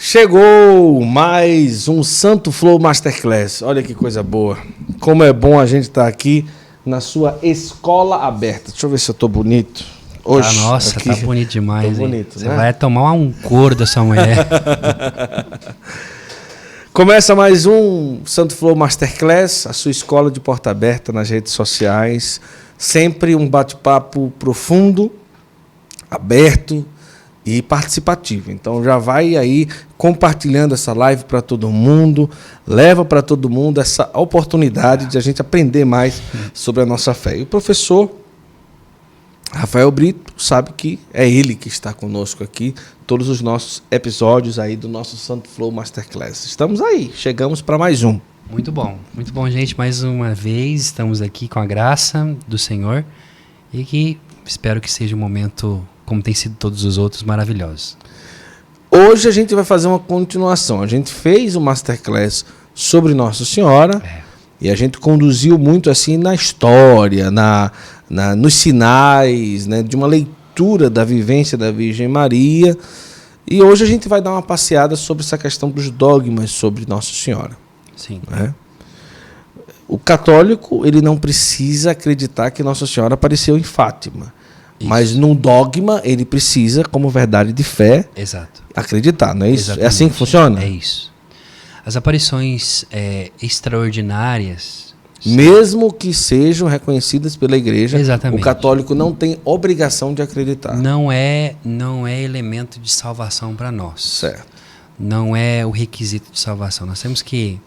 Chegou mais um Santo Flow Masterclass. Olha que coisa boa. Como é bom a gente estar aqui na sua escola aberta. Deixa eu ver se eu tô bonito. Hoje, nossa, aqui. Tá bonito demais. Tô bonito, Você né? vai tomar um couro dessa mulher. Começa mais um Santo Flow Masterclass, a sua escola de porta aberta nas redes sociais. Sempre um bate-papo profundo, aberto e participativo. Então já vai aí compartilhando essa live para todo mundo, leva para todo mundo essa oportunidade de a gente aprender mais sobre a nossa fé. E o professor Rafael Brito sabe que é ele que está conosco aqui, todos os nossos episódios aí do nosso Santo Flow Masterclass. Estamos aí, chegamos para mais um. Muito bom, gente. Mais uma vez estamos aqui com a graça do Senhor e que espero que seja um momento, como tem sido todos os outros, maravilhosos. Hoje a gente vai fazer uma continuação. A gente fez um Masterclass sobre Nossa Senhora e a gente conduziu muito assim na história, nos sinais, né, de uma leitura da vivência da Virgem Maria. E hoje a gente vai dar uma passeada sobre essa questão dos dogmas sobre Nossa Senhora. Sim. Né? O católico ele não precisa acreditar que Nossa Senhora apareceu em Fátima. Isso. Mas num dogma ele precisa, como verdade de fé, Exato. acreditar, não é isso? Exatamente. É assim que funciona? É isso. As aparições extraordinárias, mesmo que sejam reconhecidas pela igreja, exatamente, o católico não tem obrigação de acreditar. Não é elemento de salvação para nós. Certo. Não é o requisito de salvação. Nós temos que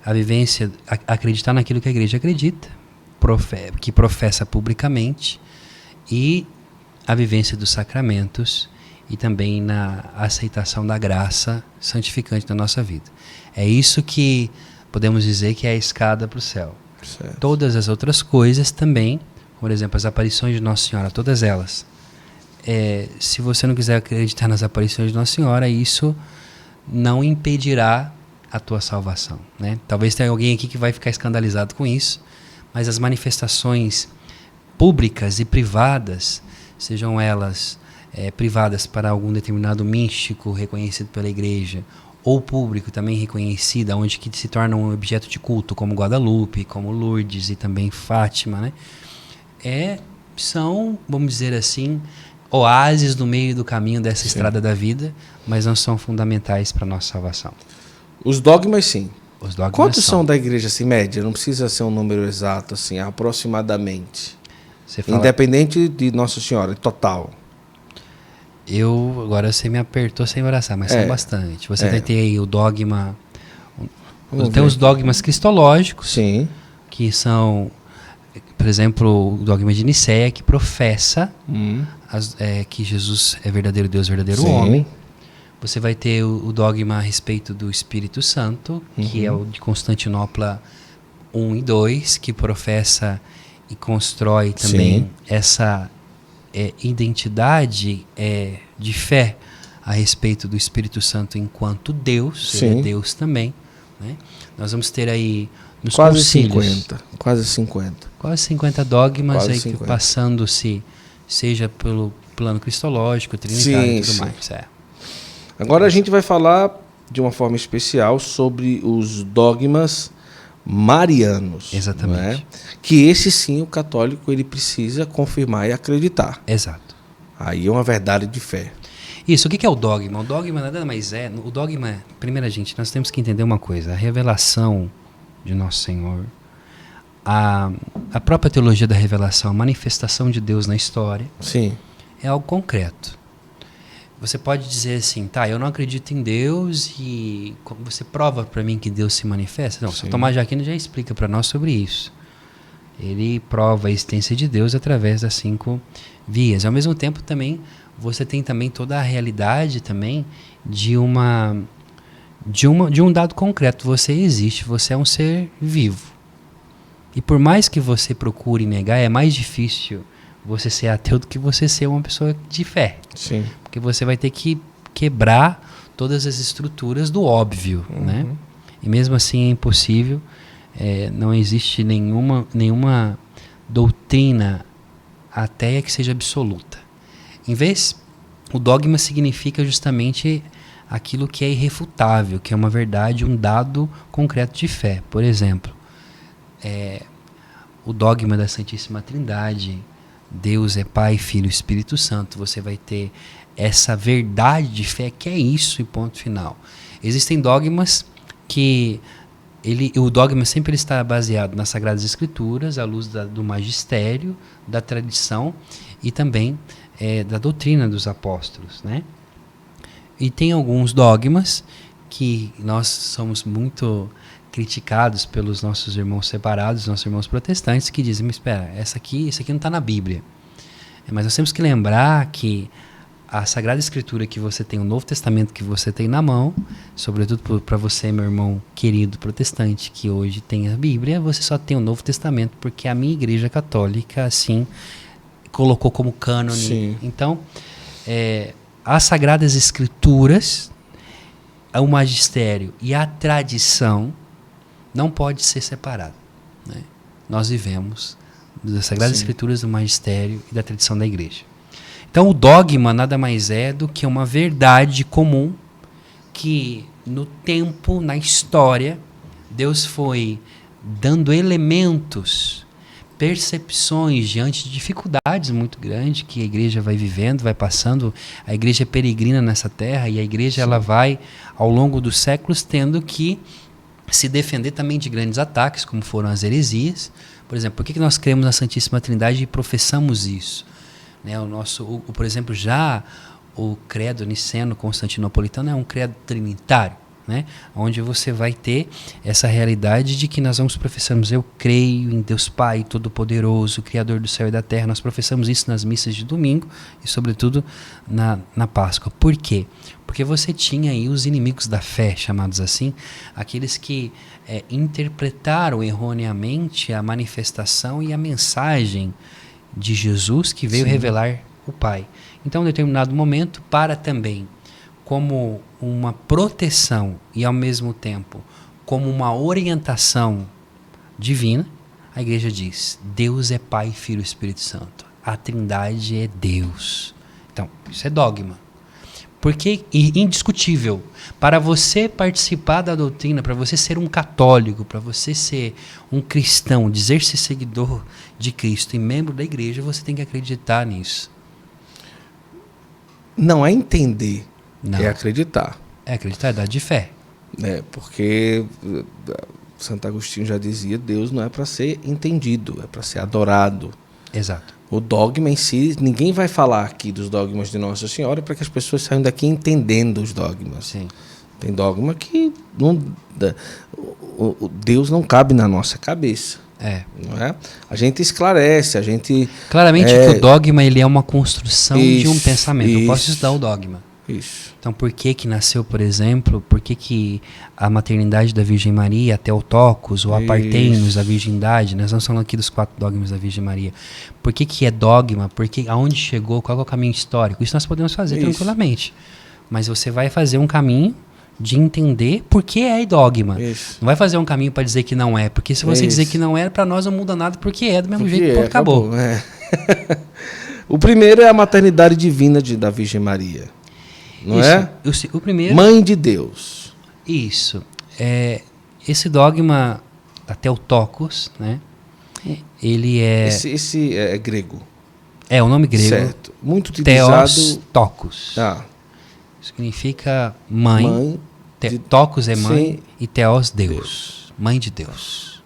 a vivência, acreditar naquilo que a igreja acredita, que professa publicamente, e a vivência dos sacramentos e também na aceitação da graça santificante da nossa vida. É isso que podemos dizer que é a escada para o céu. Certo. Todas as outras coisas também, por exemplo, as aparições de Nossa Senhora, todas elas. Se você não quiser acreditar nas aparições de Nossa Senhora, isso não impedirá a tua salvação, né? Talvez tenha alguém aqui que vai ficar escandalizado com isso, mas as manifestações públicas e privadas, sejam elas privadas para algum determinado místico reconhecido pela igreja, ou público também reconhecido, onde que se torna um objeto de culto, como Guadalupe, como Lourdes e também Fátima, né? São, vamos dizer assim, oásis no meio do caminho dessa estrada da vida, mas não são fundamentais para a nossa salvação. Os dogmas, sim. Os dogmas Quantos são da igreja, assim, média? Não precisa ser um número exato, assim, aproximadamente. Independente de Nossa Senhora, total. Agora você me apertou sem abraçar, mas são bastante. Você vai ter aí o dogma... Tem os dogmas cristológicos, sim, que são, por exemplo, o dogma de Nicéia, que professa que Jesus é verdadeiro Deus, verdadeiro homem. Você vai ter o dogma a respeito do Espírito Santo, que é o de Constantinopla 1 e 2, que professa e constrói também essa identidade de fé a respeito do Espírito Santo enquanto Deus, ele é Deus também. Né? Nós vamos ter aí nos concílios, quase 50 dogmas aí passando-se, seja pelo plano cristológico, trinitário e tudo mais. Agora a gente vai falar de uma forma especial sobre os dogmas marianos. Exatamente. Né? Que esse sim o católico ele precisa confirmar e acreditar. Exato. Aí é uma verdade de fé. Isso, o que é o dogma? O dogma nada mais é... O dogma, primeira gente, nós temos que entender uma coisa. A revelação de Nosso Senhor, a própria teologia da revelação, a manifestação de Deus na história, sim, é algo concreto. Você pode dizer assim, eu não acredito em Deus e você prova para mim que Deus se manifesta? Não, São Tomás de Aquino já explica para nós sobre isso. Ele prova a existência de Deus através das 5 vias. Ao mesmo tempo também, você tem também toda a realidade também de um dado concreto. Você existe, você é um ser vivo. E por mais que você procure negar, é mais difícil você ser ateu do que você ser uma pessoa de fé. Sim. Porque você vai ter que quebrar todas as estruturas do óbvio, né? E mesmo assim é impossível. Não existe nenhuma doutrina ateia que seja absoluta. Em vez, o dogma significa justamente aquilo que é irrefutável, que é uma verdade, um dado concreto de fé. Por exemplo, o dogma da Santíssima Trindade, Deus é Pai, Filho e Espírito Santo. Você vai ter essa verdade de fé que é isso e ponto final. Existem dogmas que o dogma sempre está baseado nas Sagradas Escrituras, à luz do magistério, da tradição e também da doutrina dos apóstolos, né? E tem alguns dogmas que nós somos muito criticados pelos nossos irmãos separados, nossos irmãos protestantes, que dizem, mas espera, isso aqui não está na Bíblia. Mas nós temos que lembrar que a Sagrada Escritura que você tem, o Novo Testamento que você tem na mão, sobretudo para você, meu irmão querido protestante, que hoje tem a Bíblia, você só tem o Novo Testamento porque a minha Igreja Católica, assim, colocou como cânone. Sim. Então, as Sagradas Escrituras, o magistério e a tradição não pode ser separado, né? Nós vivemos das Sagradas Escrituras, do magistério e da tradição da Igreja. Então o dogma nada mais é do que uma verdade comum que no tempo, na história, Deus foi dando elementos, percepções diante de dificuldades muito grandes que a igreja vai vivendo, vai passando. A igreja é peregrina nessa terra e a igreja ela vai, ao longo dos séculos, tendo que se defender também de grandes ataques, como foram as heresias. Por exemplo, por que nós cremos na Santíssima Trindade e professamos isso? Né, por exemplo, já o credo niceno-constantinopolitano é um credo trinitário, né, onde você vai ter essa realidade de que nós vamos professarmos, eu creio em Deus Pai Todo-Poderoso, Criador do céu e da terra. Nós professamos isso nas missas de domingo e sobretudo na Páscoa. Por quê? Porque você tinha aí os inimigos da fé, chamados assim, aqueles que interpretaram erroneamente a manifestação e a mensagem de Jesus, que veio revelar o Pai. Então, em determinado momento, para também como uma proteção e, ao mesmo tempo, como uma orientação divina, a igreja diz, Deus é Pai, Filho e Espírito Santo. A Trindade é Deus. Então, isso é dogma. Porque, indiscutível, para você participar da doutrina, para você ser um católico, para você ser um cristão, dizer-se seguidor de Cristo e membro da igreja, você tem que acreditar nisso. Não é entender, Não. é acreditar. É acreditar, é dar de fé. Porque Santo Agostinho já dizia, Deus não é para ser entendido, é para ser adorado. Exato. O dogma em si, ninguém vai falar aqui dos dogmas de Nossa Senhora para que as pessoas saiam daqui entendendo os dogmas. Sim. Tem dogma que Deus não cabe na nossa cabeça. Não é? A gente esclarece, a gente... Claramente que o dogma ele é uma construção de um pensamento. Eu posso estudar o dogma. Isso. Então, por que nasceu, por exemplo, por que a maternidade da Virgem Maria, a Theotokos, ou a Parthenos da virgindade, nós estamos falando aqui dos 4 dogmas da Virgem Maria. Por que é dogma? Aonde chegou? Qual é o caminho histórico? Isso nós podemos fazer tranquilamente. Mas você vai fazer um caminho de entender por que é dogma. Isso. Não vai fazer um caminho para dizer que não é. Porque se você dizer que não é, para nós não muda nada, porque é do mesmo jeito, ponto, acabou. O primeiro é a maternidade divina da Virgem Maria. Não isso, é? O primeiro, Mãe de Deus. Isso. Esse dogma da Theotokos, né? Ele é... Esse é grego. É o nome grego. Certo. Muito utilizado. Theotokos. Significa mãe. Tokos é mãe. Sim. E Theos, Deus. Mãe de Deus.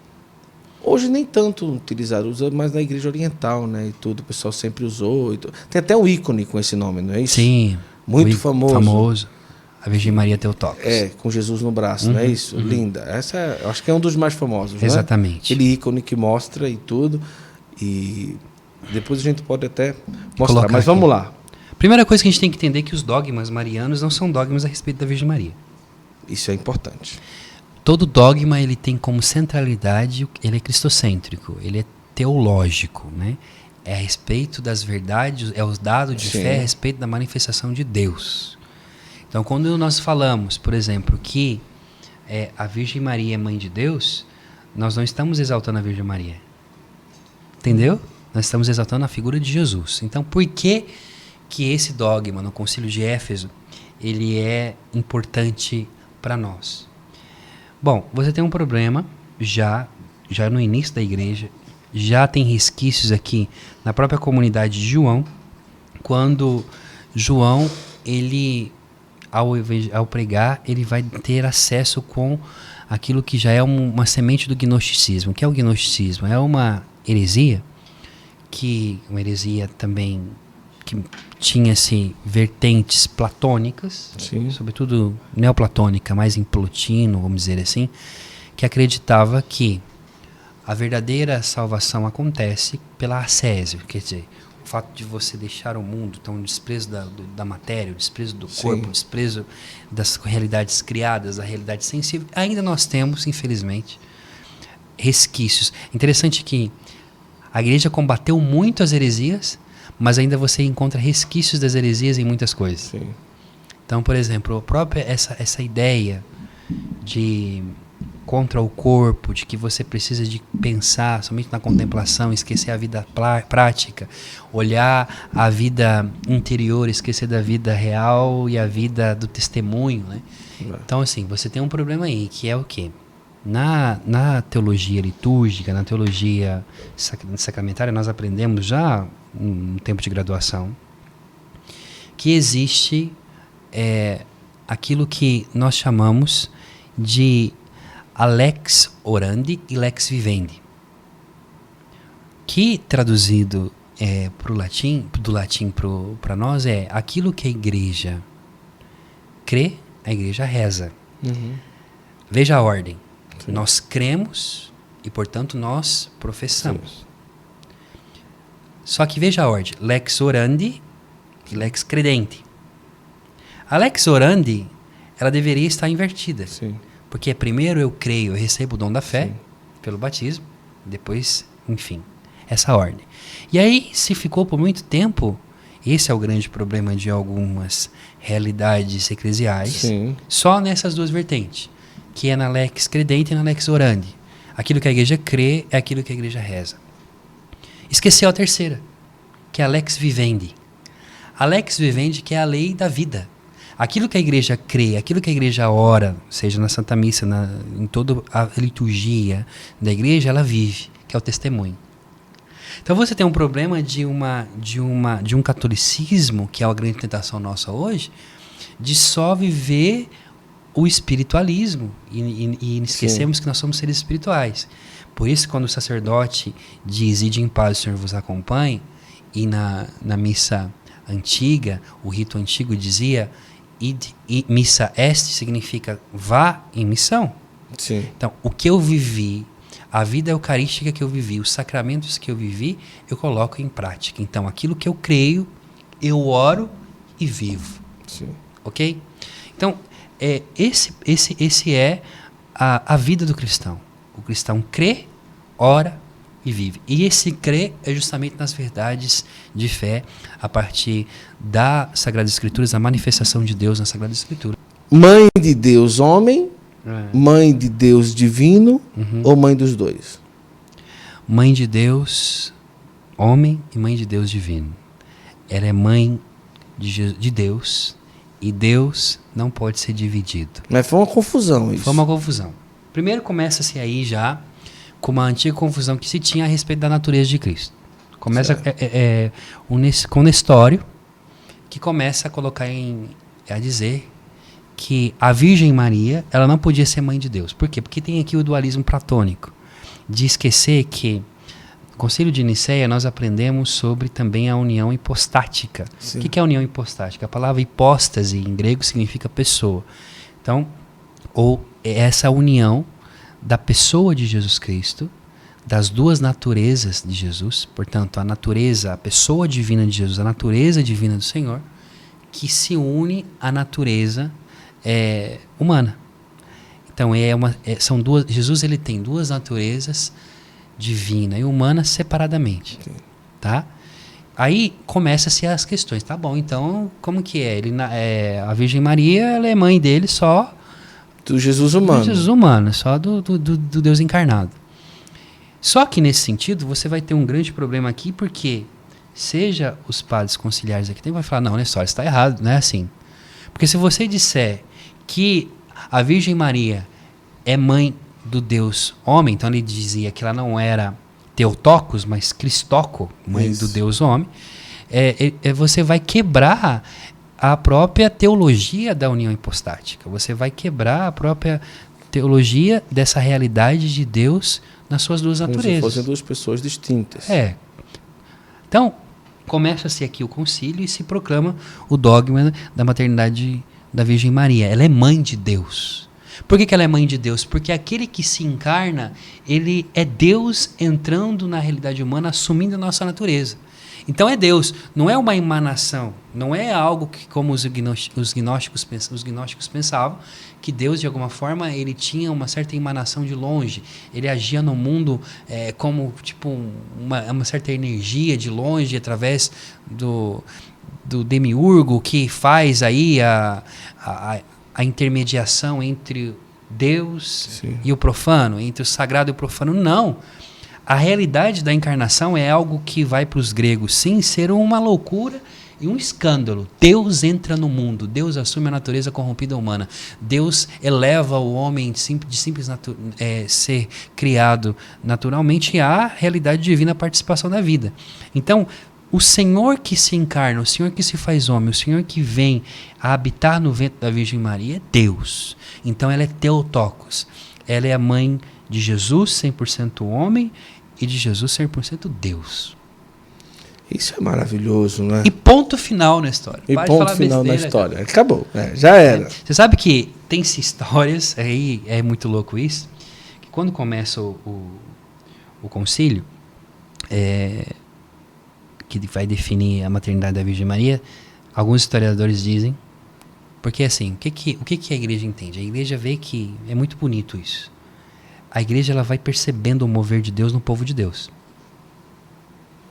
Hoje nem tanto utilizado, usa mais na igreja oriental, né? E tudo, o pessoal sempre usou. Tem até um ícone com esse nome, não é isso? Sim. Muito famoso. A Virgem Maria Theotokos. Com Jesus no braço, não é isso? Linda. Essa eu acho que é um dos mais famosos, exatamente. Né? Aquele ícone que mostra e tudo. E depois a gente pode até mostrar. Colocar mas vamos lá. Primeira coisa que a gente tem que entender é que os dogmas marianos não são dogmas a respeito da Virgem Maria. Isso é importante. Todo dogma ele tem como centralidade, ele é cristocêntrico, ele é teológico, né? É a respeito das verdades, é os dados de fé a respeito da manifestação de Deus. Então, quando nós falamos, por exemplo, que a Virgem Maria é mãe de Deus, nós não estamos exaltando a Virgem Maria. Entendeu? Nós estamos exaltando a figura de Jesus. Então, por que esse dogma no Concílio de Éfeso, ele é importante para nós? Bom, você tem um problema já no início da igreja, já tem resquícios aqui na própria comunidade de João, quando João, ele, ao pregar, ele vai ter acesso com aquilo que já é uma semente do gnosticismo. O que é o gnosticismo? É uma heresia, também que tinha-se vertentes platônicas, Sim. sobretudo neoplatônica, mais em Plotino, vamos dizer assim, que acreditava que a verdadeira salvação acontece pela ascésio, quer dizer, o fato de você deixar o mundo, então o desprezo da matéria, o desprezo do corpo, o desprezo das realidades criadas, da realidade sensível, ainda nós temos, infelizmente, resquícios. Interessante que a igreja combateu muito as heresias, mas ainda você encontra resquícios das heresias em muitas coisas. Sim. Então, por exemplo, a própria essa ideia de contra o corpo, de que você precisa de pensar somente na contemplação, esquecer a vida prática, olhar a vida interior, esquecer da vida real e a vida do testemunho, né? Então, assim, você tem um problema aí, que é o quê? Na teologia litúrgica, na teologia sacramentária, nós aprendemos já no tempo de graduação que existe aquilo que nós chamamos de a lex orandi e lex vivendi, que traduzido do latim para nós é aquilo que a igreja crê, a igreja reza. Uhum. Veja a ordem. Sim. Nós cremos e, portanto, nós professamos. Sim. Só que veja a ordem. Lex orandi e lex credenti. A lex orandi, ela deveria estar invertida. Sim. Porque primeiro eu creio, eu recebo o dom da fé, Sim, pelo batismo, depois, enfim, essa ordem. E aí, se ficou por muito tempo, esse é o grande problema de algumas realidades eclesiais, sim, só nessas duas vertentes, que é na lex credente e na lex orandi. Aquilo que a igreja crê é aquilo que a igreja reza. Esqueceu a terceira, que é a lex vivendi. A lex vivendi, que é a lei da vida. Aquilo que a igreja crê, aquilo que a igreja ora, seja na Santa Missa, em toda a liturgia da igreja, ela vive, que é o testemunho. Então você tem um problema de um catolicismo, que é a grande tentação nossa hoje, de só viver o espiritualismo e esquecemos que nós somos seres espirituais. Por isso, quando o sacerdote diz, ide em paz, o Senhor vos acompanhe, e na missa antiga, o rito antigo dizia, missa est significa vá em missão. sim. Então, o que eu vivi, a vida eucarística que eu vivi, os sacramentos que eu vivi, eu coloco em prática. Então, aquilo que eu creio, eu oro e vivo. Sim. Ok? Então, esse é a vida do cristão. O cristão crê, ora e vive. E esse crer é justamente nas verdades de fé, a partir da Sagrada Escritura, a manifestação de Deus na Sagrada Escritura. Mãe de Deus homem, mãe de Deus divino, ou mãe dos dois? Mãe de Deus homem e mãe de Deus divino. Ela é mãe de Deus, e Deus não pode ser dividido. Mas foi uma confusão isso. Foi uma confusão. Primeiro começa-se aí já com uma antiga confusão que se tinha a respeito da natureza de Cristo. Começa com Nestório, que começa a colocar a dizer que a Virgem Maria, ela não podia ser mãe de Deus. Por quê? Porque tem aqui o dualismo platônico, de esquecer que no Concílio de Nicéia nós aprendemos sobre também a união hipostática. Sim. O que é a união hipostática? A palavra hipóstase em grego significa pessoa. Então, ou essa união da pessoa de Jesus Cristo, das duas naturezas de Jesus, portanto, a pessoa divina de Jesus, a natureza divina do Senhor, que se une à natureza humana. Então, são duas. Jesus ele tem duas naturezas, divina e humana, separadamente. Sim. Tá? Aí começa-se as questões. Tá bom, então, como que é? A Virgem Maria, ela é mãe dele só Do Jesus humano. do Jesus humano, só do Deus encarnado. Só que nesse sentido, você vai ter um grande problema aqui, porque seja os padres conciliares aqui, vai falar, não, olha só, isso está errado, não é assim. Porque se você disser que a Virgem Maria é mãe do Deus homem, então ele dizia que ela não era Theotokos, mas Christoco, mãe do Deus homem, você vai quebrar a própria teologia da união hipostática. Você vai quebrar a própria teologia dessa realidade de Deus nas suas duas naturezas. Como se fossem duas pessoas distintas. Então, começa-se aqui o concílio e se proclama o dogma da maternidade da Virgem Maria. Ela é mãe de Deus. Por que ela é mãe de Deus? Porque aquele que se encarna, ele é Deus entrando na realidade humana, assumindo a nossa natureza. Então é Deus, não é uma emanação, não é algo que, como os gnósticos pensavam, que Deus, de alguma forma, ele tinha uma certa emanação de longe, ele agia no mundo como tipo uma certa energia de longe, através do demiurgo, que faz aí a intermediação entre Deus e o profano, entre o sagrado e o profano. Não. A realidade da encarnação é algo que vai para os gregos, sim, ser uma loucura e um escândalo. Deus entra no mundo, Deus assume a natureza corrompida humana, Deus eleva o homem de simples ser criado naturalmente à realidade divina, a participação da vida. Então, o Senhor que se encarna, o Senhor que se faz homem, o Senhor que vem a habitar no ventre da Virgem Maria é Deus. Então ela é Theotokos, ela é a mãe de Jesus, 100% homem, e de Jesus, 100% Deus. Isso é maravilhoso, né? E ponto final na história. E ponto final na história. Acabou, já era. Você sabe que tem-se histórias, aí é muito louco isso, que quando começa o concílio, que vai definir a maternidade da Virgem Maria, alguns historiadores dizem, porque assim, o que a igreja entende? A igreja vê que é muito bonito isso. A igreja ela vai percebendo o mover de Deus no povo de Deus.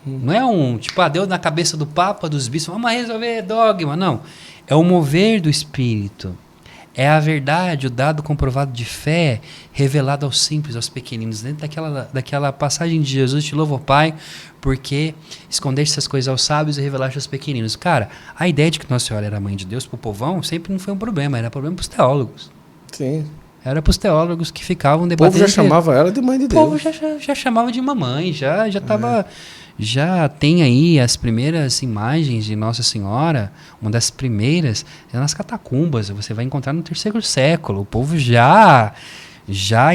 Não é Deus na cabeça do Papa, dos bispos, vamos resolver dogma, não. É o mover do Espírito. É a verdade, o dado comprovado de fé, revelado aos simples, aos pequeninos. Dentro daquela passagem de Jesus, te louvo, Pai, porque escondeste essas coisas aos sábios e revelaste aos pequeninos. Cara, a ideia de que Nossa Senhora era mãe de Deus para o povão sempre não foi um problema, era problema para os teólogos. Sim. Era para os teólogos que ficavam debatendo. O povo já chamava ela de mãe de Deus. O povo já chamava de mamãe, já tem aí as primeiras imagens de Nossa Senhora, uma das primeiras, é nas catacumbas, você vai encontrar no 3º século. O povo já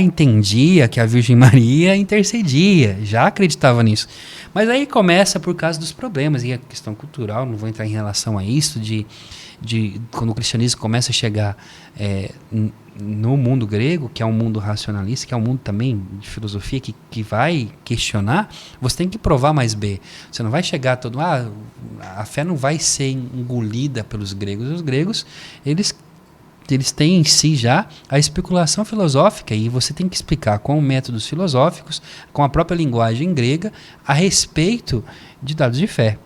entendia que a Virgem Maria intercedia, já acreditava nisso. Mas aí começa por causa dos problemas, e a questão cultural, não vou entrar em relação a isso, de quando o cristianismo começa a chegar no mundo grego, que é um mundo racionalista, que é um mundo também de filosofia que vai questionar, você tem que provar mais B. Você não vai chegar a fé não vai ser engolida pelos gregos. Os gregos, eles têm em si já a especulação filosófica, e você tem que explicar com métodos filosóficos, com a própria linguagem grega, a respeito de dados de fé.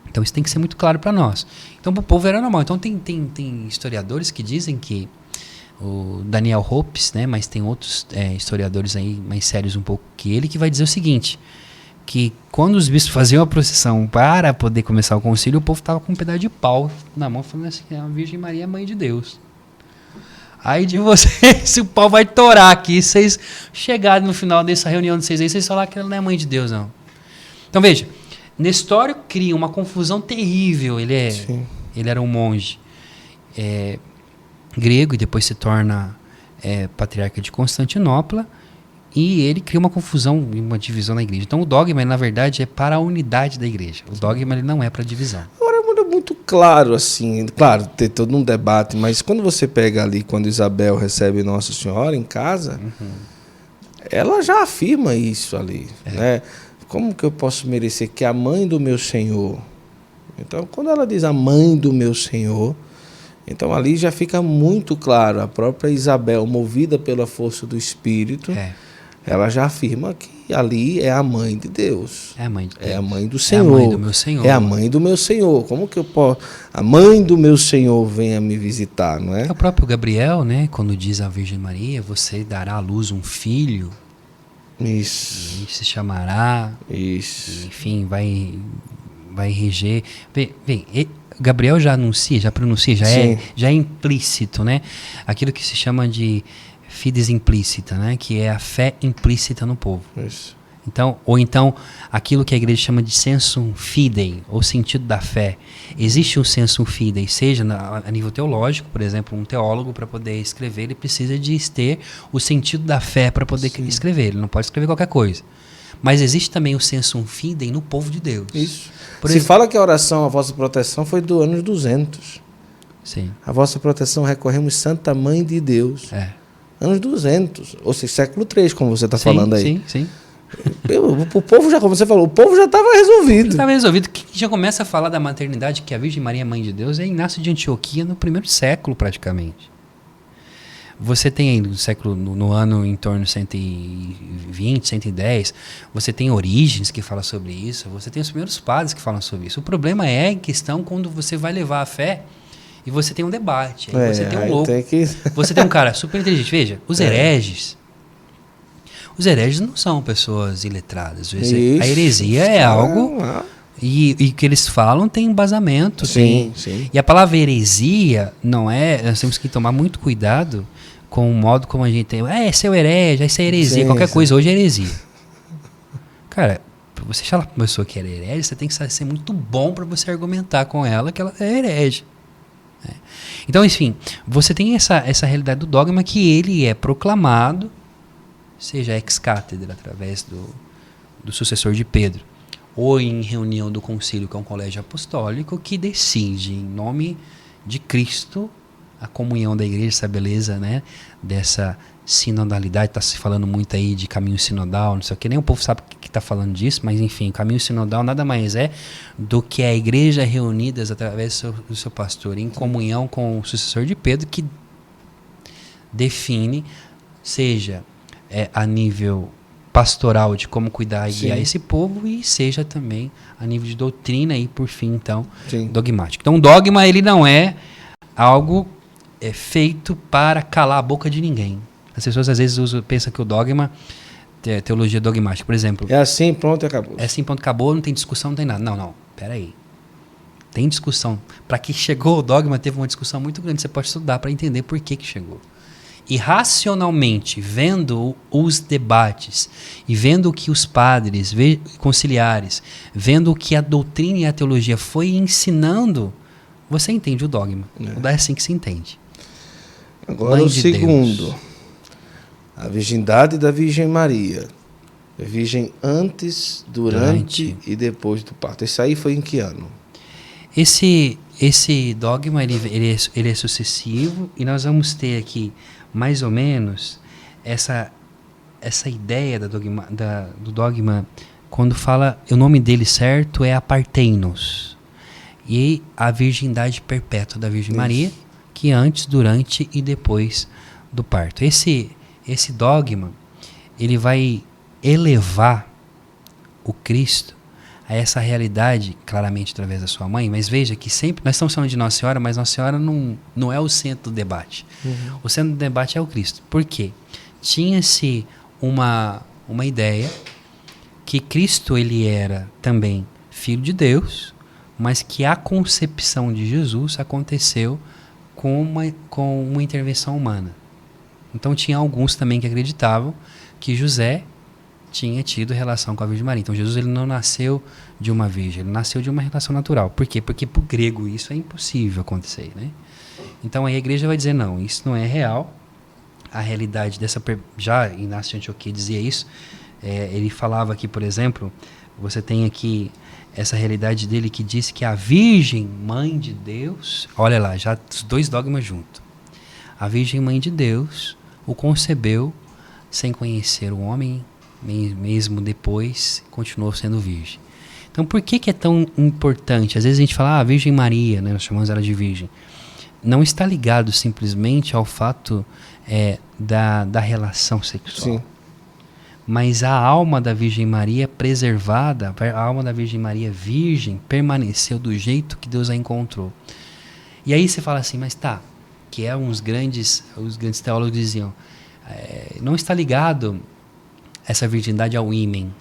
Então isso tem que ser muito claro para nós. Então para o povo era normal. Então tem historiadores que dizem que o Daniel Hopes, né, mas tem outros historiadores aí mais sérios um pouco que ele, que vai dizer o seguinte, que quando os bispos faziam a procissão para poder começar o concílio, o povo estava com um pedaço de pau na mão, falando assim, a Virgem Maria é mãe de Deus. Aí de vocês, se o pau vai torar aqui, vocês chegarem no final dessa reunião de vocês aí, vocês falaram que ela não é mãe de Deus, não. Então veja, Nestório cria uma confusão terrível. Ele era um monge grego e depois se torna patriarca de Constantinopla, e ele cria uma confusão e uma divisão na igreja. Então o dogma, na verdade, é para a unidade da igreja. O dogma ele não é para divisão. Agora é muito claro, assim, claro, tem todo um debate, mas quando você pega ali, quando Isabel recebe Nossa Senhora em casa, ela já afirma isso ali, né? Como que eu posso merecer que a mãe do meu Senhor... Então, quando ela diz a mãe do meu Senhor, então ali já fica muito claro, a própria Isabel, movida pela força do Espírito, ela já afirma que ali é a mãe de Deus. É a mãe de Deus. É a mãe do Senhor. É a mãe do meu Senhor. É a mãe do meu Senhor. Como que eu posso... A mãe do meu Senhor venha me visitar, não é? É o próprio Gabriel, né? Quando diz à Virgem Maria, você dará à luz um filho. Isso. E se chamará. Isso. Enfim, vai vai reger. Gabriel já anuncia, já pronuncia, já é implícito, né? Aquilo que se chama de fides implícita, né? Que é a fé implícita no povo. Isso. Então, ou então, aquilo que a igreja chama de sensum fidei, ou sentido da fé. Existe um sensum fidei, seja a nível teológico, por exemplo, um teólogo para poder escrever, ele precisa de ter o sentido da fé para poder escrever. Ele não pode escrever qualquer coisa. Mas existe também o sensum fidei no povo de Deus. Isso. Se fala que a oração, a vossa proteção, foi do ano 200. Sim. A vossa proteção recorremos Santa Mãe de Deus. Anos 200. Ou seja, século 3, como você está falando aí. Sim. O povo já, como você falou, o povo já estava resolvido. Estava resolvido. Quem já começa a falar da maternidade, que a Virgem Maria é mãe de Deus, é Inácio de Antioquia no primeiro século, praticamente. Você tem aí no ano em torno de 120, 110, você tem Orígenes que fala sobre isso, você tem os primeiros padres que falam sobre isso. O problema é em questão quando você vai levar a fé e você tem um debate. Aí você tem um louco. Você tem um cara super inteligente. Veja, os hereges. Os hereges não são pessoas iletradas. A heresia é algo... E que eles falam tem embasamento. Sim. E a palavra heresia não é... Nós temos que tomar muito cuidado com o modo como a gente tem... esse é o herege, esse é heresia. Qualquer coisa hoje é heresia. Cara, para você falar para uma pessoa que é herege, você tem que ser muito bom para você argumentar com ela que ela é herege. Então, enfim, você tem essa realidade do dogma que ele é proclamado, seja ex-cátedra, através do sucessor de Pedro, ou em reunião do concílio, que é um colégio apostólico, que decide, em nome de Cristo, a comunhão da igreja, essa beleza, né, dessa sinodalidade. Está se falando muito aí de caminho sinodal, não sei o que, nem o povo sabe que está falando disso, mas enfim, o caminho sinodal nada mais é do que a igreja reunidas através do seu pastor, em comunhão com o sucessor de Pedro, que define, seja a nível pastoral de como cuidar e guiar esse povo, e seja também a nível de doutrina e, por fim, então, dogmático. Então, o dogma, ele não é algo feito para calar a boca de ninguém. As pessoas, às vezes, pensam que o dogma é teologia dogmática. Por exemplo... É assim, pronto, e acabou. É assim, pronto, acabou, não tem discussão, não tem nada. Não, peraí. Tem discussão. Para que chegou o dogma, teve uma discussão muito grande. Você pode estudar para entender por que chegou. E racionalmente, vendo os debates e vendo o que os padres conciliares, vendo o que a doutrina e a teologia foi ensinando, você entende o dogma. É assim que se entende. Agora Mãe o segundo, Deus. A virgindade da Virgem Maria. Virgem antes, durante e depois do parto. Esse aí foi em que ano? Esse dogma ele é sucessivo, e nós vamos ter aqui mais ou menos essa ideia do dogma, quando fala, o nome dele certo é Aparteinos, e a virgindade perpétua da Virgem Maria, que antes, durante e depois do parto. Esse dogma, ele vai elevar o Cristo a essa realidade, claramente através da sua mãe, mas veja que sempre, nós estamos falando de Nossa Senhora, mas Nossa Senhora não é o centro do debate. O centro do debate é o Cristo. Por quê? Tinha-se uma ideia que Cristo, ele era também Filho de Deus, mas que a concepção de Jesus aconteceu com uma intervenção humana. Então tinha alguns também que acreditavam que José tinha tido relação com a Virgem Maria. Então Jesus, ele não nasceu de uma virgem, ele nasceu de uma relação natural. Por quê? Porque para o grego isso é impossível acontecer, né? Então aí a igreja vai dizer, não, isso não é real. A realidade já Inácio de Antioquia dizia isso. Ele falava aqui, por exemplo, você tem aqui essa realidade dele que diz que a Virgem Mãe de Deus, olha lá, já os dois dogmas juntos. A Virgem Mãe de Deus o concebeu sem conhecer o homem, mesmo depois continuou sendo virgem. Então, por que é tão importante? Às vezes a gente fala, a Virgem Maria, né, nós chamamos ela de virgem. Não está ligado simplesmente ao fato da relação sexual. Sim. Mas a alma da Virgem Maria preservada, a alma da Virgem Maria virgem, permaneceu do jeito que Deus a encontrou. E aí você fala assim, mas tá, que os grandes teólogos diziam, não está ligado essa virgindade ao ímen.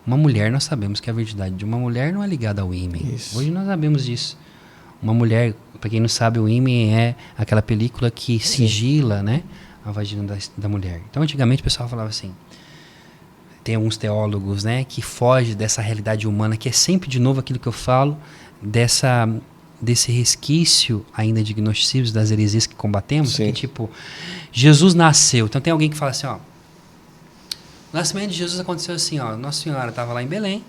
Uma mulher, nós sabemos que a virgindade de uma mulher não é ligada ao ímen. Isso. Hoje nós sabemos disso. Uma mulher, para quem não sabe, o ímen é aquela película que sigila, né, a vagina da mulher. Então, antigamente o pessoal falava assim, tem alguns teólogos, né, que fogem dessa realidade humana, que é sempre de novo aquilo que eu falo, desse resquício ainda de gnosticismo, das heresias que combatemos, Sim. que tipo, Jesus nasceu. Então tem alguém que fala assim, ó, o nascimento de Jesus aconteceu assim, ó, Nossa Senhora estava lá em Belém,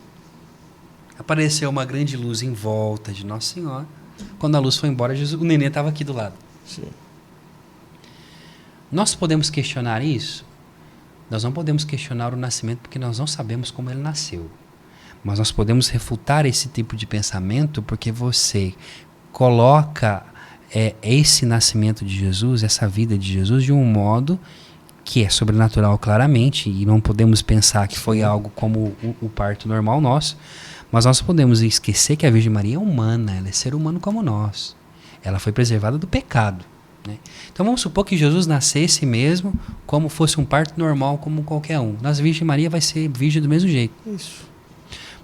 apareceu uma grande luz em volta de Nossa Senhora, quando a luz foi embora, o nenê estava aqui do lado. Sim. Nós podemos questionar isso? Nós não podemos questionar o nascimento porque nós não sabemos como ele nasceu. Mas nós podemos refutar esse tipo de pensamento porque você coloca esse nascimento de Jesus, essa vida de Jesus, de um modo que é sobrenatural claramente, e não podemos pensar que foi algo como o parto normal nosso, mas nós podemos esquecer que a Virgem Maria é humana, ela é ser humano como nós. Ela foi preservada do pecado. Né? Então vamos supor que Jesus nascesse mesmo como fosse um parto normal como qualquer um. Mas a Virgem Maria vai ser virgem do mesmo jeito. Isso.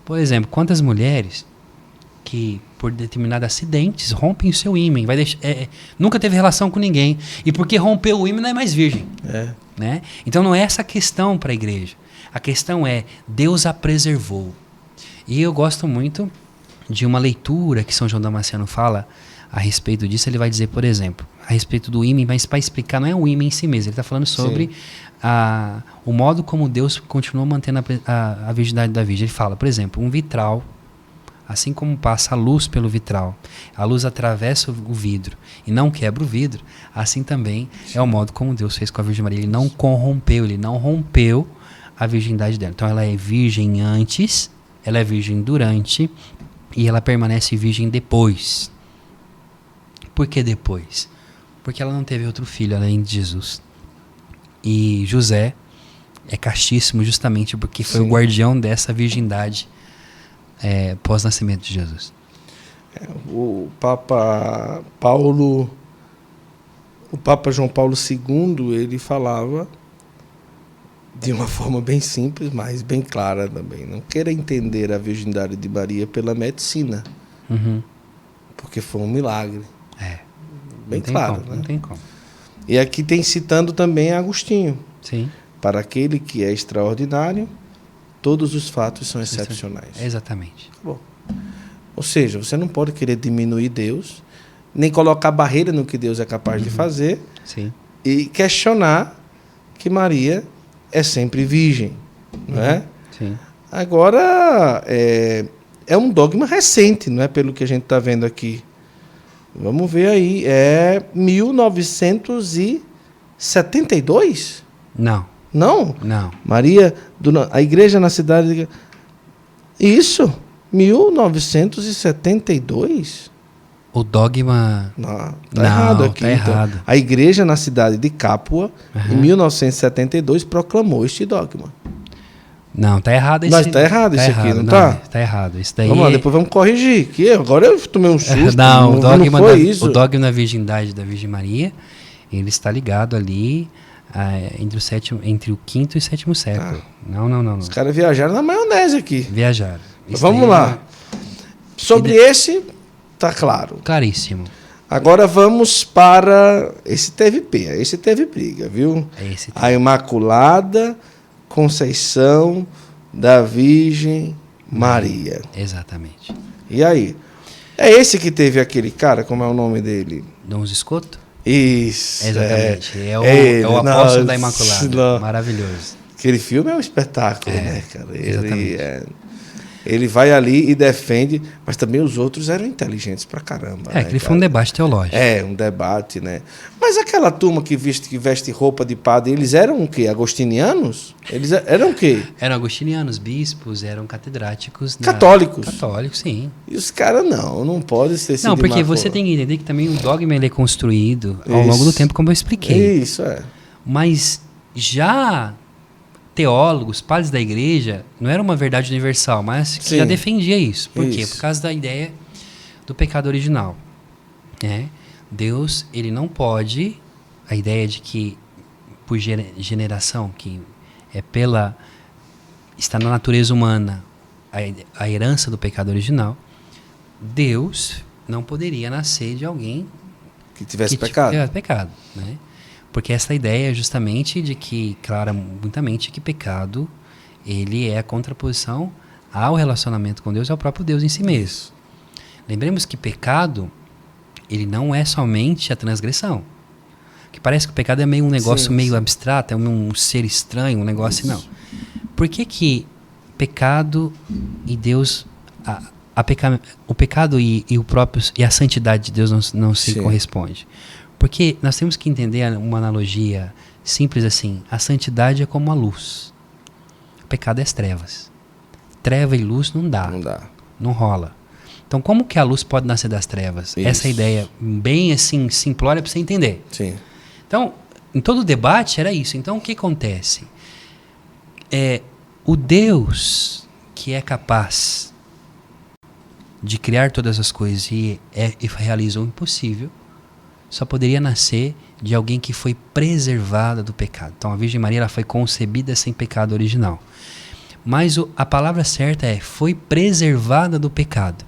Por exemplo, quantas mulheres que por determinados acidentes rompem o seu ímen, nunca teve relação com ninguém, e porque rompeu o ímen não é mais virgem. Né? Então não é essa a questão para a igreja. A questão é, Deus a preservou. E eu gosto muito de uma leitura que São João Damasceno fala a respeito disso. Ele vai dizer, por exemplo, a respeito do ímen, mas para explicar, não é o ímen em si mesmo, ele está falando sobre o modo como Deus continuou mantendo a virgindade da Virgem. Ele fala, por exemplo, um vitral, assim como passa a luz pelo vitral, a luz atravessa o vidro e não quebra o vidro, assim também é o modo como Deus fez com a Virgem Maria. Ele não corrompeu, ele não rompeu a virgindade dela. Então ela é virgem antes, ela é virgem durante e ela permanece virgem depois. Por que depois? Porque ela não teve outro filho além de Jesus. E José é castíssimo justamente porque foi o guardião dessa virgindade pós-nascimento de Jesus. O Papa João Paulo II, ele falava de uma forma bem simples, mas bem clara também. Não queira entender a virgindade de Maria pela medicina, porque foi um milagre. Bem claro, né? Não tem como. E aqui tem citando também Agostinho. Sim. Para aquele que é extraordinário, todos os fatos são excepcionais. Exatamente. Bom, ou seja, você não pode querer diminuir Deus, nem colocar barreira no que Deus é capaz de fazer, Sim. e questionar que Maria é sempre virgem, não é? Sim. Agora, é um dogma recente, não é? Pelo que a gente está vendo aqui. Vamos ver aí, é 1972? Não. Não? Não. Maria, a igreja na cidade de... Isso, 1972? O dogma... Não, tá errado aqui. Tá errado. A igreja na cidade de Capua, em 1972, proclamou este dogma. Não, tá errado Mas tá errado isso aqui, não tá? Tá errado. Isso daí Vamos lá, depois vamos corrigir. Que agora eu tomei um susto. Não, não foi isso. O dogma da virgindade da Virgem Maria, ele está ligado ali entre o quinto e sétimo século. Não. Os caras viajaram na maionese aqui. Viajaram. Isso Vamos lá. Sobre esse, tá claro. Claríssimo. Agora vamos para... Esse teve briga, viu? A Imaculada Conceição da Virgem Maria. Exatamente. E aí? É esse que teve aquele cara, como é o nome dele? Dom Escoto? Isso. Exatamente. É o apóstolo da Imaculada. Maravilhoso. Aquele filme é um espetáculo, né, cara? Ele vai ali e defende, mas também os outros eram inteligentes pra caramba. Aquele foi um debate teológico. Um debate, né? Mas aquela turma que veste roupa de padre, eles eram o quê? Agostinianos? Eles eram o quê? Eram agostinianos, bispos, eram catedráticos. Católicos? Católicos, sim. E os caras não pode ser Não, porque você tem que entender que também o dogma ele é construído ao longo do tempo, como eu expliquei. Isso, Mas já... teólogos, padres da igreja, não era uma verdade universal, mas que já defendia isso. Por quê? Por causa da ideia do pecado original. Deus, ele não pode, a ideia de que por generação, que é pela está na natureza humana a herança do pecado original, Deus não poderia nascer de alguém que tivesse pecado. Pecado, né? Porque essa ideia é justamente de que, claramente, que pecado ele é a contraposição ao relacionamento com Deus e ao próprio Deus em si mesmo. Lembremos que pecado, ele não é somente a transgressão. Que parece que o pecado é meio um negócio meio abstrato, é um ser estranho, um negócio não. Por que pecado e Deus, o pecado e a santidade de Deus não se corresponde? Porque nós temos que entender uma analogia simples assim. A santidade é como a luz. O pecado é as trevas. Treva e luz não dá. Não rola. Então, como que a luz pode nascer das trevas? Isso. Essa ideia bem assim, simplória para você entender. Sim. Então, em todo o debate era isso. Então, o que acontece? O Deus que é capaz de criar todas as coisas e realiza o impossível, só poderia nascer de alguém que foi preservada do pecado. Então, a Virgem Maria ela foi concebida sem pecado original. Mas a palavra certa foi preservada do pecado.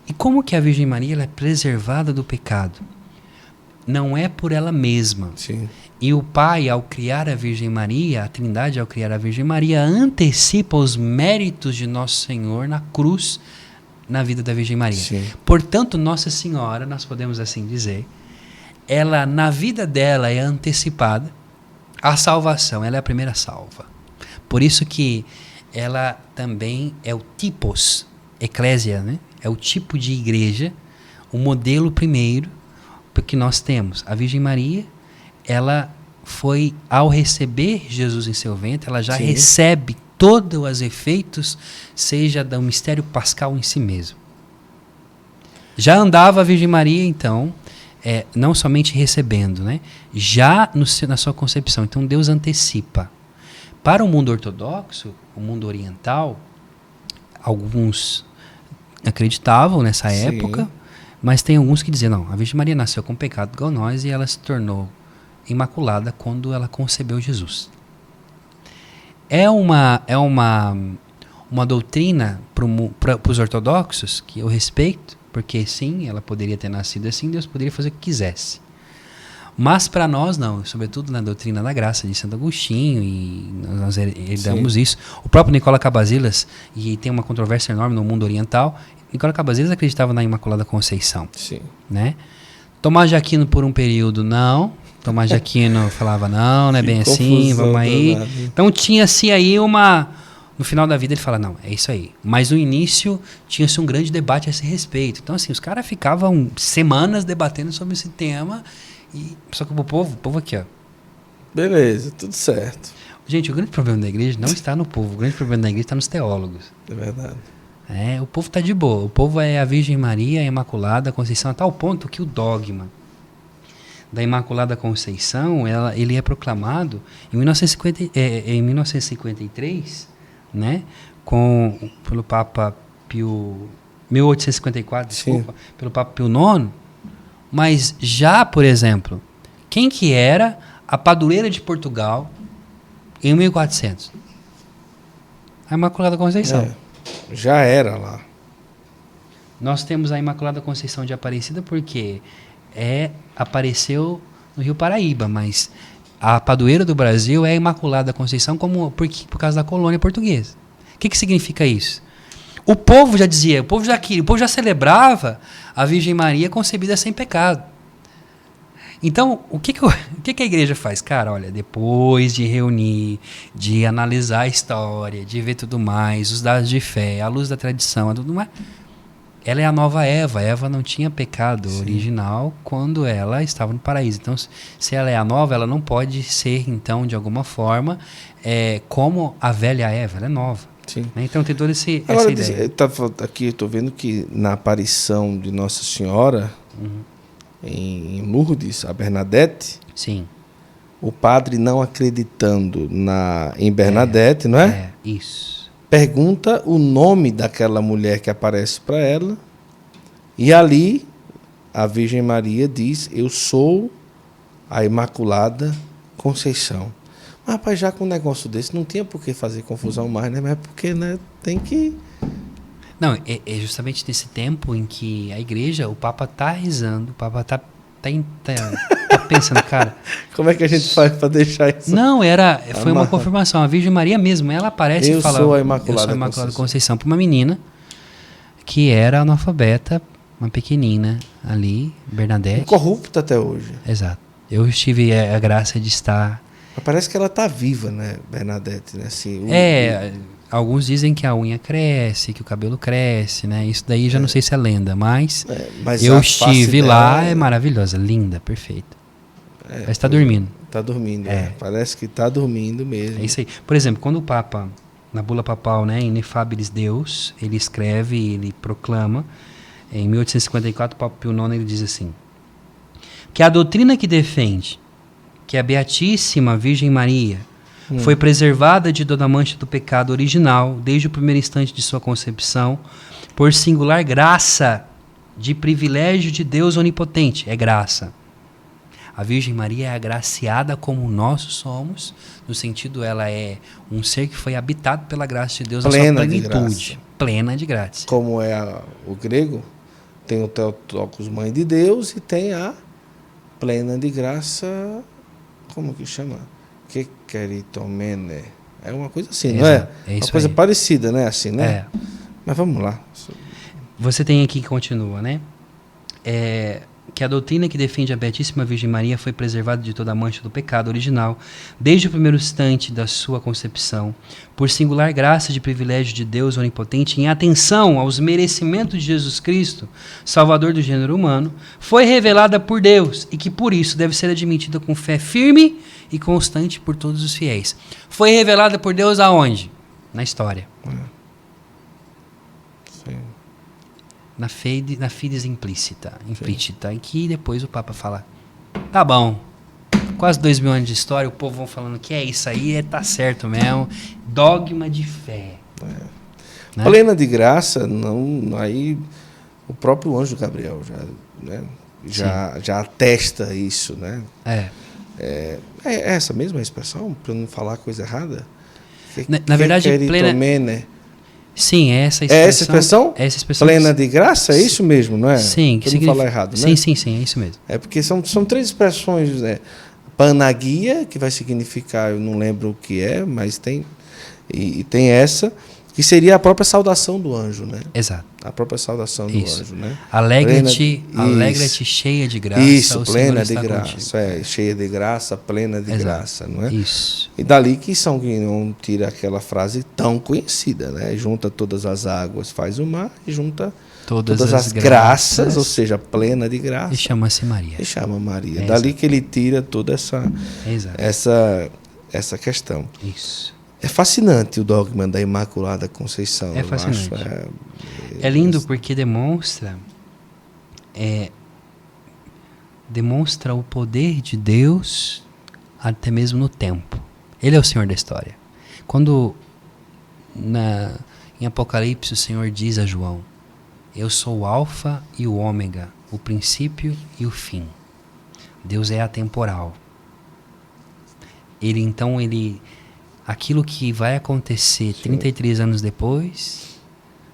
E como que a Virgem Maria ela é preservada do pecado? Não é por ela mesma. Sim. E o Pai, ao criar a Virgem Maria, a Trindade, ao criar a Virgem Maria, antecipa os méritos de Nosso Senhor na cruz, na vida da Virgem Maria. Sim. Portanto, Nossa Senhora, nós podemos assim dizer, ela, na vida dela, é antecipada a salvação. Ela é a primeira salva. Por isso que ela também é o typos, eclésia, né? É o tipo de igreja, o modelo primeiro que nós temos. A Virgem Maria, ela foi, ao receber Jesus em seu ventre, ela já recebe todos os efeitos, seja do mistério pascal em si mesmo. Já andava a Virgem Maria, então, não somente recebendo, né? Já na sua concepção. Então, Deus antecipa. Para o mundo ortodoxo, o mundo oriental, alguns acreditavam nessa época, mas tem alguns que diziam, não, a Virgem Maria nasceu com pecado igual nós e ela se tornou imaculada quando ela concebeu Jesus. É uma doutrina para os ortodoxos que eu respeito, porque sim, ela poderia ter nascido assim, Deus poderia fazer o que quisesse. Mas para nós não, sobretudo na doutrina da graça de Santo Agostinho, e nós herdamos isso. O próprio Nicola Cabasilas, e tem uma controvérsia enorme no mundo oriental, Nicola Cabasilas acreditava na Imaculada Conceição. Sim. Né? Tomás de Aquino por um período não, Tomás de Aquino falava não é bem assim, vamos aí. Então tinha-se aí no final da vida ele fala, não, é isso aí. Mas no início tinha-se um grande debate a esse respeito. Então assim, os caras ficavam semanas debatendo sobre esse tema. Só que o povo aqui, ó. Beleza, tudo certo. Gente, o grande problema da igreja não está no povo. O grande problema da igreja está nos teólogos. É verdade. O povo está de boa. O povo é a Virgem Maria, a Imaculada Conceição, a tal ponto que o dogma da Imaculada Conceição, ele é proclamado em 1953, né? Pelo Papa Pio... 1854, desculpa. Pelo Papa Pio IX. Mas já, por exemplo, quem que era a padroeira de Portugal em 1400? A Imaculada Conceição. Já era lá. Nós temos a Imaculada Conceição de Aparecida porque apareceu no Rio Paraíba, mas a padroeira do Brasil é a Imaculada Conceição por causa da colônia portuguesa. O que significa isso? O povo já dizia, o povo já celebrava a Virgem Maria concebida sem pecado. Então, o que a igreja faz? Cara, olha, depois de reunir, de analisar a história, de ver tudo mais, os dados de fé, à luz da tradição, tudo mais, ela é a nova Eva. Eva não tinha pecado original quando ela estava no paraíso. Então, se ela é a nova, ela não pode ser, então, de alguma forma, como a velha Eva, ela é nova. Sim. Então tem toda essa ideia. Aqui eu estou vendo que na aparição de Nossa Senhora em Lourdes, a Bernadette, sim, o padre não acreditando em Bernadette, não é? Isso. Pergunta o nome daquela mulher que aparece para ela e ali a Virgem Maria diz, eu sou a Imaculada Conceição. Mas, rapaz, já com um negócio desse, não tinha por que fazer confusão mais, né? Mas é porque, né, tem que... Não, é justamente nesse tempo em que a igreja, o Papa está rezando, o Papa tá pensando, cara... Como é que a gente faz para deixar isso? Não, foi uma confirmação. A Virgem Maria mesmo, ela aparece e fala... Eu sou a Imaculada Conceição. Para uma menina que era analfabeta, uma pequenina ali, Bernadette. Incorrupta até hoje. Exato. Eu tive a graça de estar... Mas parece que ela está viva, né, Bernadette? Né? Assim, alguns dizem que a unha cresce, que o cabelo cresce, né? Isso daí já não sei se é lenda, mas eu estive lá, é maravilhosa, linda, perfeita. Mas está dormindo. Está dormindo, parece que está dormindo mesmo. É isso aí. Por exemplo, quando o Papa, na bula papal, né, Inefabilis Deus, ele escreve, ele proclama, em 1854, o Papa Pio IX, ele diz assim, que a doutrina que defende que a Beatíssima Virgem Maria foi preservada de toda mancha do pecado original, desde o primeiro instante de sua concepção, por singular graça de privilégio de Deus onipotente. É graça. A Virgem Maria é agraciada como nós somos, no sentido, ela é um ser que foi habitado pela graça de Deus na sua plenitude. Plena de graça. Como é o grego, tem o Theotokos, mãe de Deus, e tem a plena de graça, como que chama? Que queritomene. É uma coisa assim, não é? É isso uma coisa aí. parecida, né? Assim, né? Mas vamos lá. Você tem aqui que continua, né? Que a doutrina que defende a Beatíssima Virgem Maria foi preservada de toda a mancha do pecado original, desde o primeiro instante da sua concepção, por singular graça de privilégio de Deus onipotente, em atenção aos merecimentos de Jesus Cristo, Salvador do gênero humano, foi revelada por Deus e que por isso deve ser admitida com fé firme e constante por todos os fiéis. Foi revelada por Deus aonde? Na história. Sim. Na fides implícita, em que depois o Papa fala, tá bom, quase 2000 anos de história, o povo vão falando que é isso aí, tá certo mesmo, dogma de fé. Né? Plena de graça, aí o próprio anjo Gabriel já atesta isso, né? É essa mesma expressão, para não falar coisa errada? Na verdade, plena... Sim, é essa expressão. É essa expressão? É essa expressão. Plena de graça? É isso mesmo, não é? Sim. Para não falar errado, né? Sim, é isso mesmo. É porque são três expressões, né? Panagia, que vai significar, eu não lembro o que é, mas tem... E tem essa, que seria a própria saudação do anjo, né? Exato. A própria saudação do anjo, né? Alegra-te cheia de graça. Isso, plena de graça. Cheia de graça, plena de graça, não é? Isso. E dali que São Guinon tira aquela frase tão conhecida, né? Junta todas as águas, faz o mar, e junta todas as graças, ou seja, plena de graça. E chama-se Maria. E chama Maria. Dali que ele tira toda essa questão. Isso. É fascinante o dogma da Imaculada Conceição. É fascinante. É lindo porque demonstra o poder de Deus até mesmo no tempo. Ele é o Senhor da história. Quando em Apocalipse o Senhor diz a João, eu sou o alfa e o ômega, o princípio e o fim. Deus é atemporal. Aquilo que vai acontecer 33 anos depois,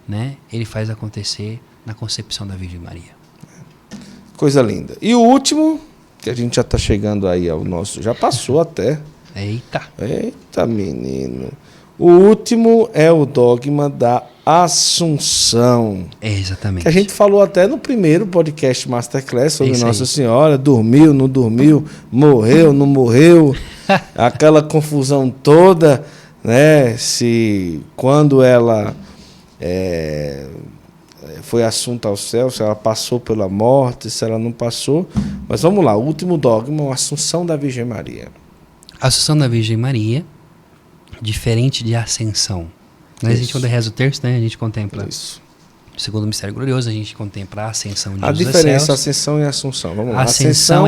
né, ele faz acontecer na concepção da Virgem Maria. Coisa linda. E o último, que a gente já está chegando aí ao nosso... Já passou até. Eita, menino. O último é o dogma da Assunção. Exatamente. Que a gente falou até no primeiro podcast Masterclass sobre Nossa Senhora. Dormiu, não dormiu, morreu, não morreu. Aquela confusão toda, né? Se quando ela foi assunta ao céu, se ela passou pela morte, se ela não passou. Mas vamos lá, o último dogma, a Assunção da Virgem Maria. A Assunção da Virgem Maria, diferente de Ascensão. A gente, quando reza o terço, né, a gente contempla. Isso. Segundo o mistério glorioso, a gente contempla a ascensão de Jesus. A diferença, ascensão e assunção. Vamos lá. A ascensão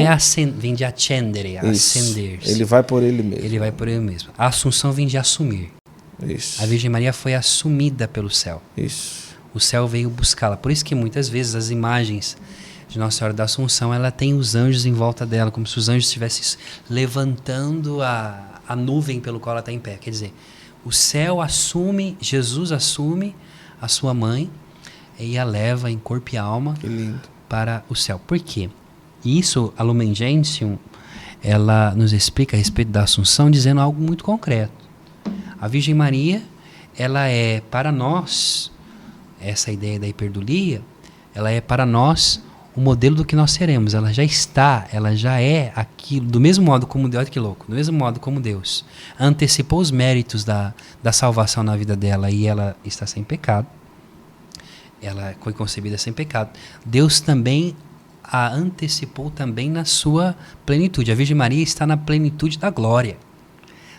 vem de accendere, acender. Ele vai por ele mesmo. Ele vai por ele mesmo. A assunção vem de assumir. Isso. A Virgem Maria foi assumida pelo céu. Isso. O céu veio buscá-la. Por isso que muitas vezes as imagens de Nossa Senhora da Assunção, ela tem os anjos em volta dela, como se os anjos estivessem levantando a nuvem pelo qual ela está em pé. Quer dizer, o céu assume, Jesus assume a sua mãe e a leva em corpo e alma para o céu. Por quê? Isso, a Lumen Gentium, ela nos explica a respeito da Assunção, dizendo algo muito concreto. A Virgem Maria, ela é para nós, essa ideia da hiperdulia, ela é para nós o modelo do que nós seremos. Ela já é aquilo, do mesmo modo como Deus, olha que louco, do mesmo modo como Deus antecipou os méritos da salvação na vida dela e ela está sem pecado, ela foi concebida sem pecado, Deus também a antecipou também na sua plenitude. A Virgem Maria está na plenitude da glória,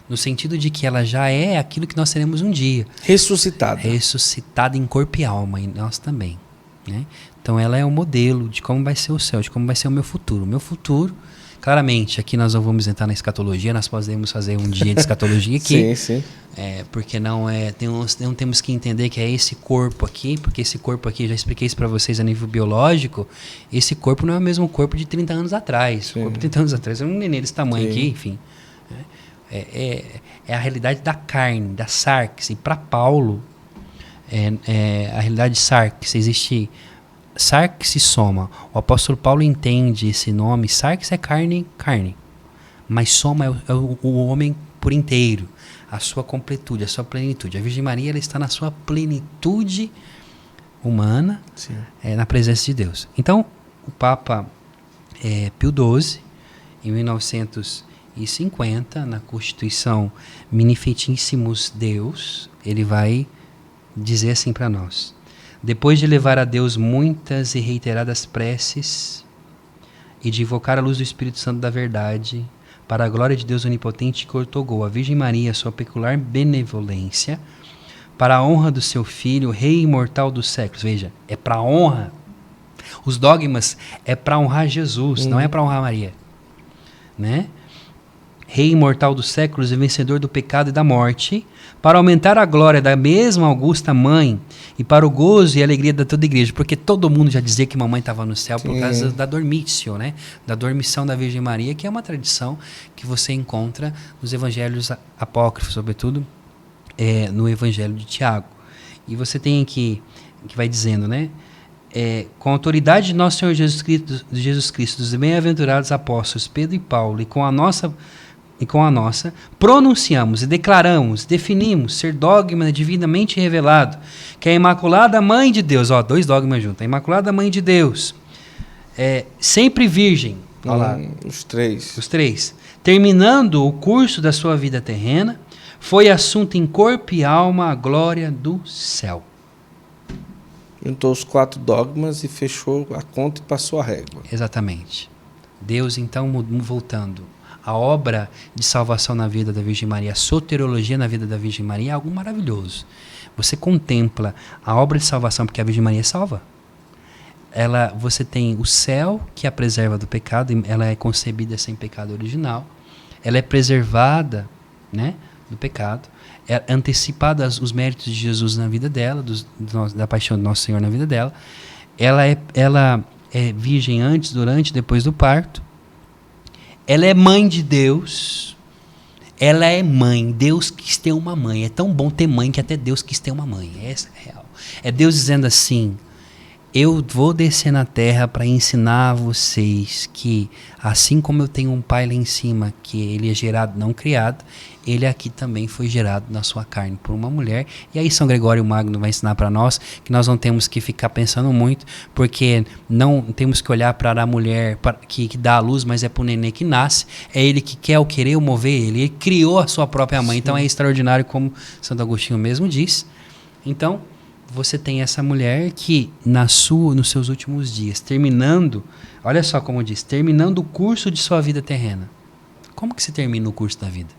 no sentido de que ela já é aquilo que nós seremos um dia. Ressuscitada em corpo e alma, e nós também, né? Então ela é o modelo de como vai ser o céu, de como vai ser o meu futuro. O meu futuro, claramente, aqui nós não vamos entrar na escatologia, nós podemos fazer um dia de escatologia aqui. Sim. Porque não temos que entender que é esse corpo aqui, porque esse corpo aqui, já expliquei isso para vocês a nível biológico, esse corpo não é o mesmo corpo de 30 anos atrás. Sim. O corpo de 30 anos atrás é um neném desse tamanho. Sim. Aqui, enfim. É a realidade da carne, da sarx. E para Paulo, a realidade de sarx, existe sarx e soma. O apóstolo Paulo entende esse nome. Sarx é carne, mas soma é o homem por inteiro, a sua completude, a sua plenitude. A Virgem Maria, ela está na sua plenitude humana, na presença de Deus. Então, o Papa Pio XII, em 1950, na Constituição Minifetissimus Deus, ele vai dizer assim para nós: depois de levar a Deus muitas e reiteradas preces e de invocar a luz do Espírito Santo da verdade, para a glória de Deus onipotente, que outorgou a Virgem Maria sua peculiar benevolência, para a honra do seu Filho, Rei imortal dos séculos. Veja, é para a honra. Os dogmas é para honrar Jesus, não é para honrar Maria, né? Rei imortal dos séculos e vencedor do pecado e da morte, para aumentar a glória da mesma augusta mãe e para o gozo e alegria da toda a igreja, porque todo mundo já dizia que mamãe estava no céu por causa da dormitio, né? Da dormição da Virgem Maria, que é uma tradição que você encontra nos evangelhos apócrifos, sobretudo no evangelho de Tiago. E você tem aqui, que vai dizendo, né? Com a autoridade de nosso Senhor Jesus Cristo, dos bem-aventurados apóstolos Pedro e Paulo, e com a nossa, pronunciamos e declaramos, definimos ser dogma divinamente revelado, que a Imaculada Mãe de Deus, dois dogmas juntos, a Imaculada Mãe de Deus, sempre virgem, os três, terminando o curso da sua vida terrena, foi assunto em corpo e alma a glória do céu. Juntou os 4 dogmas e fechou a conta e passou a régua. Exatamente. Deus, então, voltando, a obra de salvação na vida da Virgem Maria, a soteriologia na vida da Virgem Maria é algo maravilhoso. Você contempla a obra de salvação, porque a Virgem Maria salva. Você tem o céu, que a preserva do pecado, ela é concebida sem pecado original, ela é preservada, né, do pecado, é antecipada os méritos de Jesus na vida dela, da paixão do Nosso Senhor na vida dela. Ela é virgem antes, durante, depois do parto. Ela é mãe de Deus. Ela é mãe. Deus quis ter uma mãe. É tão bom ter mãe que até Deus quis ter uma mãe. Essa é real. É Deus dizendo assim: eu vou descer na terra para ensinar a vocês que, assim como eu tenho um pai lá em cima, que ele é gerado, não criado, ele aqui também foi gerado na sua carne por uma mulher. E aí São Gregório Magno vai ensinar para nós que nós não temos que ficar pensando muito, porque não temos que olhar para a mulher que dá a luz, mas é para o nenê que nasce. É ele que quer o querer, o mover ele. Ele criou a sua própria mãe. Sim. Então é extraordinário, como Santo Agostinho mesmo diz. Então, você tem essa mulher que, nos seus últimos dias, terminando, olha só como diz, terminando o curso de sua vida terrena. Como que se termina o curso da vida?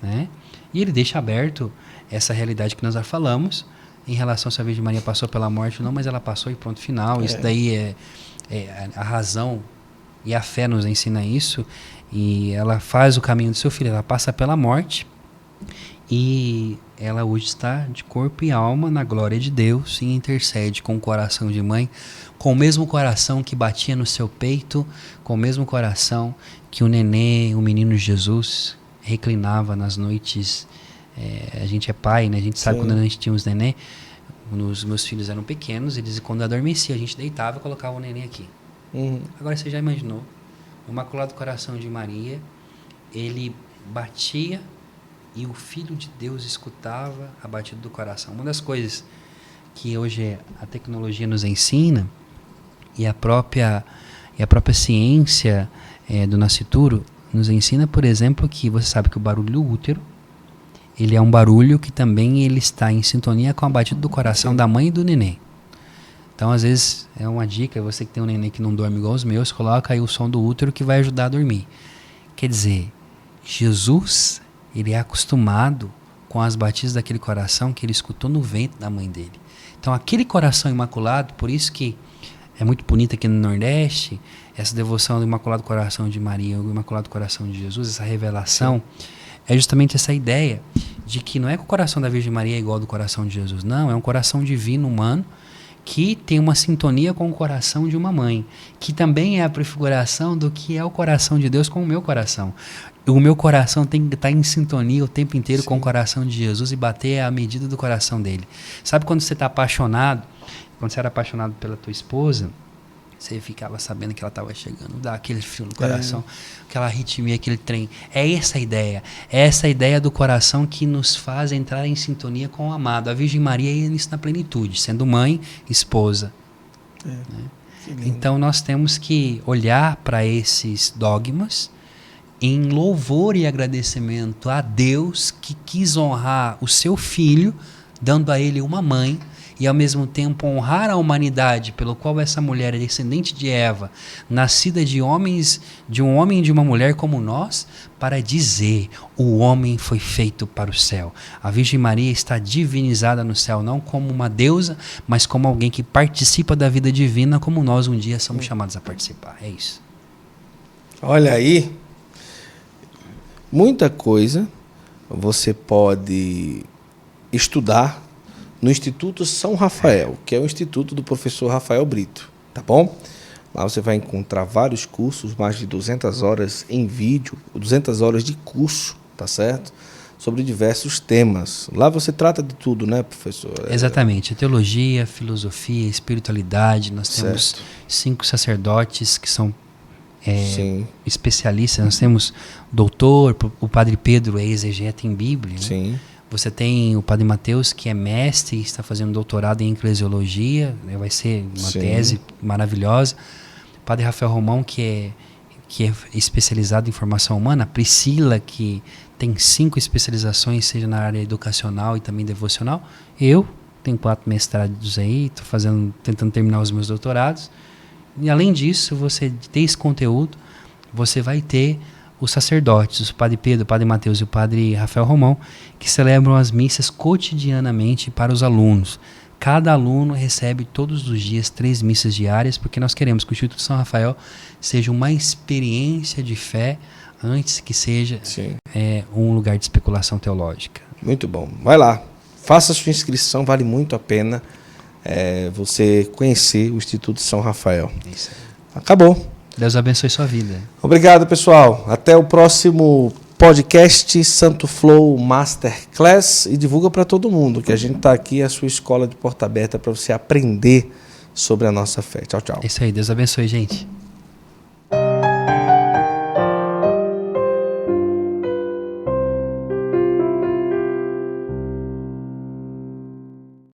Né? E ele deixa aberto essa realidade que nós já falamos, em relação se a Virgem Maria passou pela morte ou não, mas ela passou e pronto, final. Isso daí a razão e a fé nos ensina isso, e ela faz o caminho do seu filho, ela passa pela morte, E ela hoje está de corpo e alma na glória de Deus e intercede com o coração de mãe, com o mesmo coração que batia no seu peito, com o mesmo coração que o nenê, o menino Jesus, reclinava nas noites. A gente é pai, né? A gente sabe. Sim. Quando a gente tinha os nenê, os meus filhos eram pequenos, eles, quando adormecia, a gente deitava e colocava o nenê aqui. Agora você já imaginou? O Imaculado Coração de Maria, ele batia e o Filho de Deus escutava a batida do coração. Uma das coisas que hoje a tecnologia nos ensina e a própria ciência do nascituro nos ensina, por exemplo, que você sabe que o barulho do útero, ele é um barulho que também ele está em sintonia com a batida do coração da mãe e do neném. Então, às vezes, é uma dica, você que tem um neném que não dorme igual os meus, coloca aí o som do útero que vai ajudar a dormir. Quer dizer, Jesus, ele é acostumado com as batidas daquele coração que ele escutou no ventre da mãe dele. Então, aquele coração imaculado, por isso que é muito bonito aqui no Nordeste, essa devoção do Imaculado Coração de Maria, o Imaculado Coração de Jesus, essa revelação, é justamente essa ideia de que não é que o coração da Virgem Maria é igual ao do coração de Jesus, não, é um coração divino, humano, que tem uma sintonia com o coração de uma mãe, que também é a prefiguração do que é o coração de Deus com o meu coração. O meu coração tem que estar em sintonia o tempo inteiro com o coração de Jesus e bater à medida do coração dele. Sabe quando você está apaixonado, quando você era apaixonado pela tua esposa, você ficava sabendo que ela estava chegando, dá aquele frio no coração, aquela arritmia, aquele trem. É essa a ideia do coração que nos faz entrar em sintonia com o amado. A Virgem Maria é isso na plenitude, sendo mãe, esposa. Né? Então nós temos que olhar para esses dogmas em louvor e agradecimento a Deus que quis honrar o seu filho, dando a ele uma mãe, e ao mesmo tempo honrar a humanidade pelo qual essa mulher é descendente de Eva, nascida de homens, de um homem e de uma mulher como nós, para dizer: o homem foi feito para o céu. A Virgem Maria está divinizada no céu, não como uma deusa, mas como alguém que participa da vida divina, como nós um dia somos chamados a participar. É isso. Olha aí, muita coisa você pode estudar no Instituto São Rafael, que é o instituto do professor Rafael Brito, tá bom? Lá você vai encontrar vários cursos, mais de 200 horas em vídeo, 200 horas de curso, tá certo? Sobre diversos temas. Lá você trata de tudo, né, professor? Exatamente. Teologia, filosofia, espiritualidade. Nós temos 5 sacerdotes que são especialistas. Nós temos doutor, o padre Pedro é exegeta em Bíblia, né? Sim. Você tem o padre Mateus, que é mestre, está fazendo doutorado em eclesiologia, vai ser uma tese maravilhosa. O padre Rafael Romão, que é especializado em formação humana. A Priscila, que tem 5 especializações, seja na área educacional e também devocional. Eu tenho 4 mestrados aí, estou tentando terminar os meus doutorados. E além disso, você ter esse conteúdo, você vai ter os sacerdotes, o padre Pedro, o padre Mateus e o padre Rafael Romão, que celebram as missas cotidianamente para os alunos. Cada aluno recebe todos os dias 3 missas diárias, porque nós queremos que o Instituto São Rafael seja uma experiência de fé antes que seja um lugar de especulação teológica. Muito bom. Vai lá, faça a sua inscrição, vale muito a pena você conhecer o Instituto São Rafael. Isso. Acabou. Deus abençoe sua vida. Obrigado, pessoal. Até o próximo podcast Santo Flow Masterclass, e divulga para todo mundo que a gente está aqui, a sua escola de porta aberta para você aprender sobre a nossa fé. Tchau, tchau. É isso aí. Deus abençoe, gente.